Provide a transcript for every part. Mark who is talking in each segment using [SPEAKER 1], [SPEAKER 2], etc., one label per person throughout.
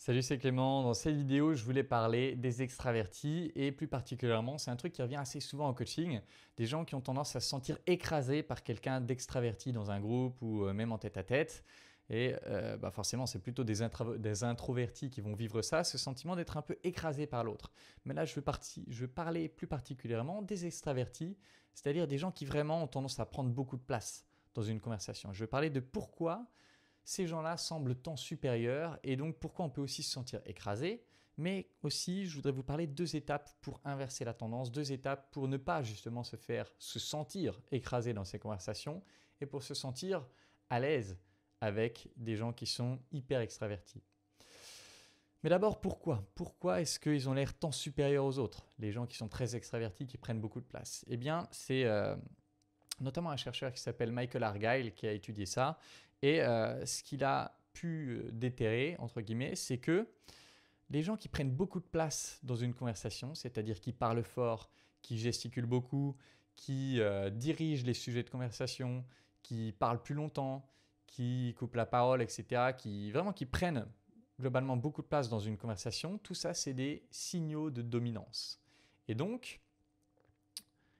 [SPEAKER 1] Salut, c'est Clément. Dans cette vidéo, je voulais parler des extravertis et plus particulièrement, c'est un truc qui revient assez souvent en coaching, des gens qui ont tendance à se sentir écrasés par quelqu'un d'extraverti dans un groupe ou même en tête-à-tête. Et forcément, c'est plutôt des introvertis qui vont vivre ça, ce sentiment d'être un peu écrasé par l'autre. Mais là, je veux parler plus particulièrement des extravertis, c'est-à-dire des gens qui vraiment ont tendance à prendre beaucoup de place dans une conversation. Je veux parler de pourquoi ces gens-là semblent tant supérieurs et donc pourquoi on peut aussi se sentir écrasé. Mais aussi, je voudrais vous parler de 2 étapes pour inverser la tendance, 2 étapes pour ne pas justement se sentir écrasé dans ces conversations et pour se sentir à l'aise avec des gens qui sont hyper extravertis. Mais d'abord, pourquoi ? Pourquoi est-ce qu'ils ont l'air tant supérieurs aux autres, les gens qui sont très extravertis, qui prennent beaucoup de place ? Eh bien, c'est notamment un chercheur qui s'appelle Michael Argyle qui a étudié ça. Et ce qu'il a pu déterrer, entre guillemets, c'est que les gens qui prennent beaucoup de place dans une conversation, c'est-à-dire qui parlent fort, qui gesticulent beaucoup, qui dirigent les sujets de conversation, qui parlent plus longtemps, qui coupent la parole, etc., qui prennent globalement beaucoup de place dans une conversation, tout ça, c'est des signaux de dominance. Et donc,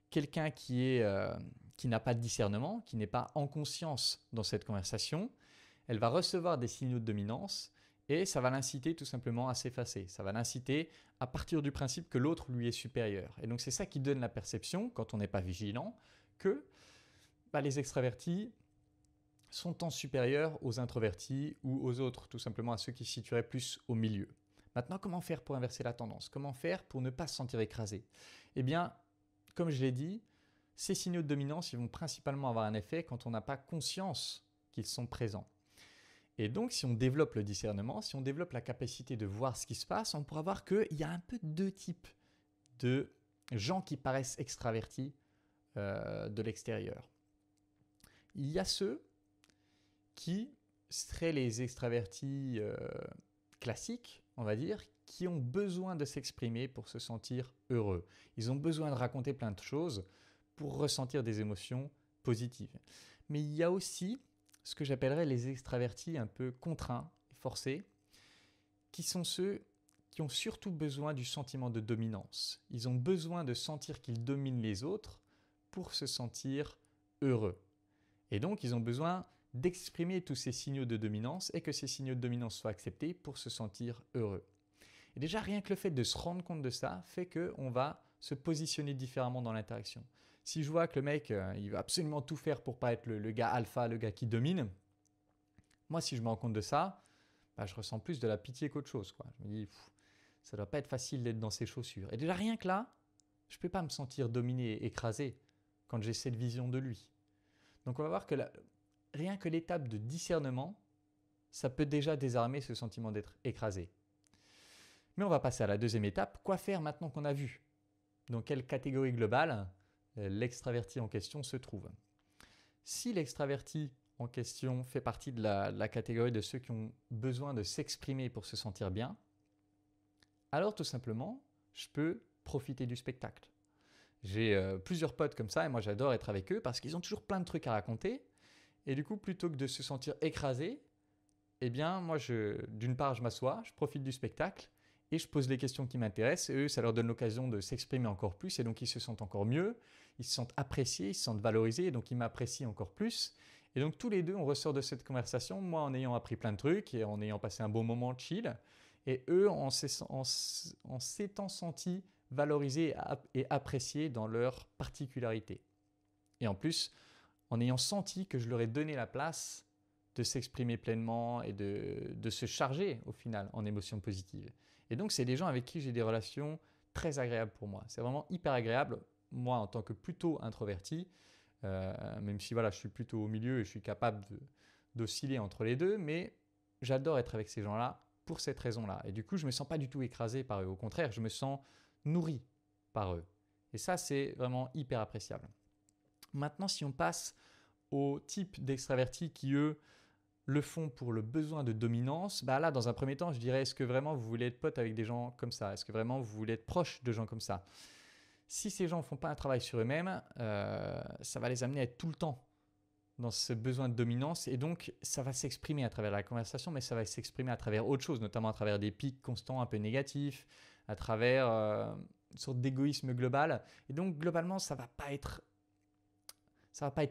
[SPEAKER 1] quelqu'un qui n'a pas de discernement, qui n'est pas en conscience dans cette conversation, elle va recevoir des signaux de dominance et ça va l'inciter tout simplement à s'effacer. Ça va l'inciter à partir du principe que l'autre lui est supérieur. Et donc c'est ça qui donne la perception, quand on n'est pas vigilant, que les extravertis sont tant supérieurs aux introvertis ou aux autres, tout simplement à ceux qui se situeraient plus au milieu. Maintenant, comment faire pour inverser la tendance ? Comment faire pour ne pas se sentir écrasé ? Eh bien, comme je l'ai dit, ces signaux de dominance, ils vont principalement avoir un effet quand on n'a pas conscience qu'ils sont présents. Et donc, si on développe le discernement, si on développe la capacité de voir ce qui se passe, on pourra voir qu'il y a un peu 2 types de gens qui paraissent extravertis de l'extérieur. Il y a ceux qui seraient les extravertis classiques, on va dire, qui ont besoin de s'exprimer pour se sentir heureux. Ils ont besoin de raconter plein de choses pour ressentir des émotions positives. Mais il y a aussi ce que j'appellerais les extravertis un peu contraints, forcés, qui sont ceux qui ont surtout besoin du sentiment de dominance. Ils ont besoin de sentir qu'ils dominent les autres pour se sentir heureux. Et donc, ils ont besoin d'exprimer tous ces signaux de dominance et que ces signaux de dominance soient acceptés pour se sentir heureux. Et déjà, rien que le fait de se rendre compte de ça fait qu'on va se positionner différemment dans l'interaction. Si je vois que le mec, il va absolument tout faire pour pas être le gars alpha, le gars qui domine, moi, si je me rends compte de ça, je ressens plus de la pitié qu'autre chose, quoi. Je me dis, ça doit pas être facile d'être dans ses chaussures. Et déjà, rien que là, je peux pas me sentir dominé et écrasé quand j'ai cette vision de lui. Donc, on va voir que rien que l'étape de discernement, ça peut déjà désarmer ce sentiment d'être écrasé. Mais on va passer à la 2e étape. Quoi faire maintenant qu'on a vu dans quelle catégorie globale l'extraverti en question se trouve ? Si l'extraverti en question fait partie de la catégorie de ceux qui ont besoin de s'exprimer pour se sentir bien, alors tout simplement, je peux profiter du spectacle. J'ai plusieurs potes comme ça et moi j'adore être avec eux parce qu'ils ont toujours plein de trucs à raconter. Et du coup, plutôt que de se sentir écrasé, eh bien, moi, d'une part, je m'assois, je profite du spectacle et je pose les questions qui m'intéressent. Et eux, ça leur donne l'occasion de s'exprimer encore plus et donc ils se sentent encore mieux, ils se sentent appréciés, ils se sentent valorisés et donc ils m'apprécient encore plus. Et donc tous les deux, on ressort de cette conversation, moi en ayant appris plein de trucs et en ayant passé un bon moment chill, et eux en s'étant sentis valorisés et appréciés dans leur particularité. Et en plus, en ayant senti que je leur ai donné la place de s'exprimer pleinement et de se charger au final en émotions positives. Et donc, c'est des gens avec qui j'ai des relations très agréables pour moi. C'est vraiment hyper agréable, moi en tant que plutôt introverti, même si je suis plutôt au milieu et je suis capable d'osciller entre les deux, mais j'adore être avec ces gens-là pour cette raison-là. Et du coup, je ne me sens pas du tout écrasé par eux. Au contraire, je me sens nourri par eux. Et ça, c'est vraiment hyper appréciable. Maintenant, si on passe au type d'extravertis qui, eux, le font pour le besoin de dominance, là, dans un premier temps, je dirais, est-ce que vraiment vous voulez être pote avec des gens comme ça ? Est-ce que vraiment vous voulez être proche de gens comme ça ? Si ces gens ne font pas un travail sur eux-mêmes, ça va les amener à être tout le temps dans ce besoin de dominance et donc ça va s'exprimer à travers la conversation, mais ça va s'exprimer à travers autre chose, notamment à travers des pics constants un peu négatifs, à travers une sorte d'égoïsme global. Et donc globalement, ça va pas être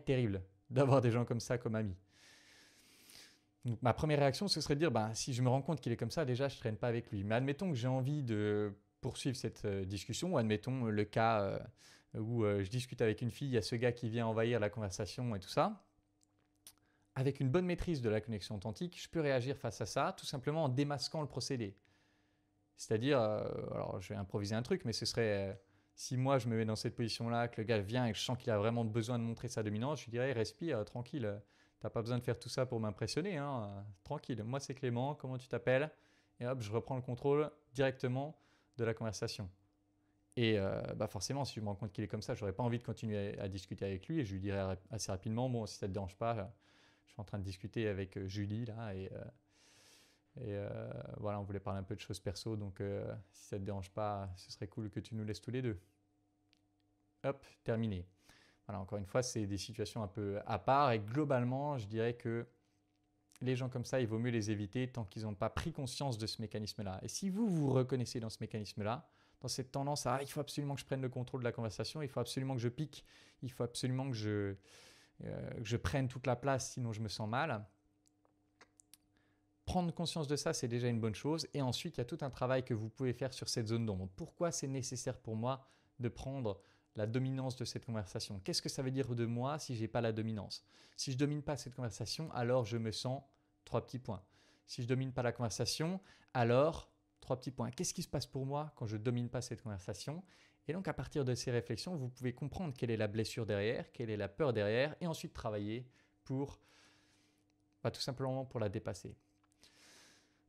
[SPEAKER 1] terrible d'avoir des gens comme ça comme amis. Donc, ma première réaction, ce serait de dire, si je me rends compte qu'il est comme ça, déjà, je ne traîne pas avec lui. Mais admettons que j'ai envie de poursuivre cette discussion, ou admettons le cas où je discute avec une fille, il y a ce gars qui vient envahir la conversation et tout ça. Avec une bonne maîtrise de la connexion authentique, je peux réagir face à ça, tout simplement en démasquant le procédé. C'est-à-dire, alors je vais improviser un truc, mais ce serait, si moi je me mets dans cette position-là, que le gars vient et que je sens qu'il a vraiment besoin de montrer sa dominance, je lui dirais, respire, tranquille. T'as pas besoin de faire tout ça pour m'impressionner, hein. Tranquille, moi c'est Clément, comment tu t'appelles? Et hop, je reprends le contrôle directement de la conversation. Et forcément, si je me rends compte qu'il est comme ça, j'aurais pas envie de continuer à discuter avec lui et je lui dirais assez rapidement, bon, si ça te dérange pas, je suis en train de discuter avec Julie là et voilà, on voulait parler un peu de choses perso, donc si ça te dérange pas, ce serait cool que tu nous laisses tous les deux. Hop, terminé. Voilà, encore une fois, c'est des situations un peu à part et globalement, je dirais que les gens comme ça, il vaut mieux les éviter tant qu'ils n'ont pas pris conscience de ce mécanisme-là. Et si vous vous reconnaissez dans ce mécanisme-là, dans cette tendance à il faut absolument que je prenne le contrôle de la conversation, il faut absolument que je pique, il faut absolument que je prenne toute la place, sinon je me sens mal. Prendre conscience de ça, c'est déjà une bonne chose. Et ensuite, il y a tout un travail que vous pouvez faire sur cette zone d'ombre. Pourquoi c'est nécessaire pour moi de prendre la dominance de cette conversation? Qu'est-ce que ça veut dire de moi si je n'ai pas la dominance? Si je ne domine pas cette conversation, alors je me sens 3 petits points. Si je ne domine pas la conversation, alors 3 petits points. Qu'est-ce qui se passe pour moi quand je ne domine pas cette conversation? Et donc, à partir de ces réflexions, vous pouvez comprendre quelle est la blessure derrière, quelle est la peur derrière, et ensuite travailler pour, tout simplement pour la dépasser.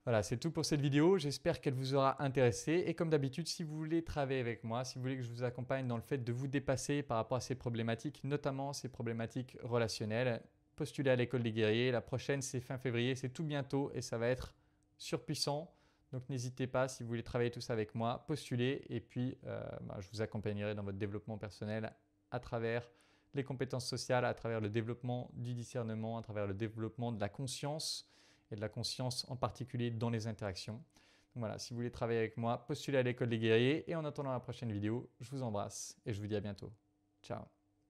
[SPEAKER 1] Voilà, c'est tout pour cette vidéo. J'espère qu'elle vous aura intéressé. Et comme d'habitude, si vous voulez travailler avec moi, si vous voulez que je vous accompagne dans le fait de vous dépasser par rapport à ces problématiques, notamment ces problématiques relationnelles, postulez à l'école des guerriers. La prochaine, c'est fin février, c'est tout bientôt et ça va être surpuissant. Donc n'hésitez pas, si vous voulez travailler tout ça avec moi, postulez et puis je vous accompagnerai dans votre développement personnel à travers les compétences sociales, à travers le développement du discernement, à travers le développement de la conscience et de la conscience en particulier dans les interactions. Donc voilà, si vous voulez travailler avec moi, postulez à l'école des guerriers et en attendant la prochaine vidéo, je vous embrasse et je vous dis à bientôt. Ciao.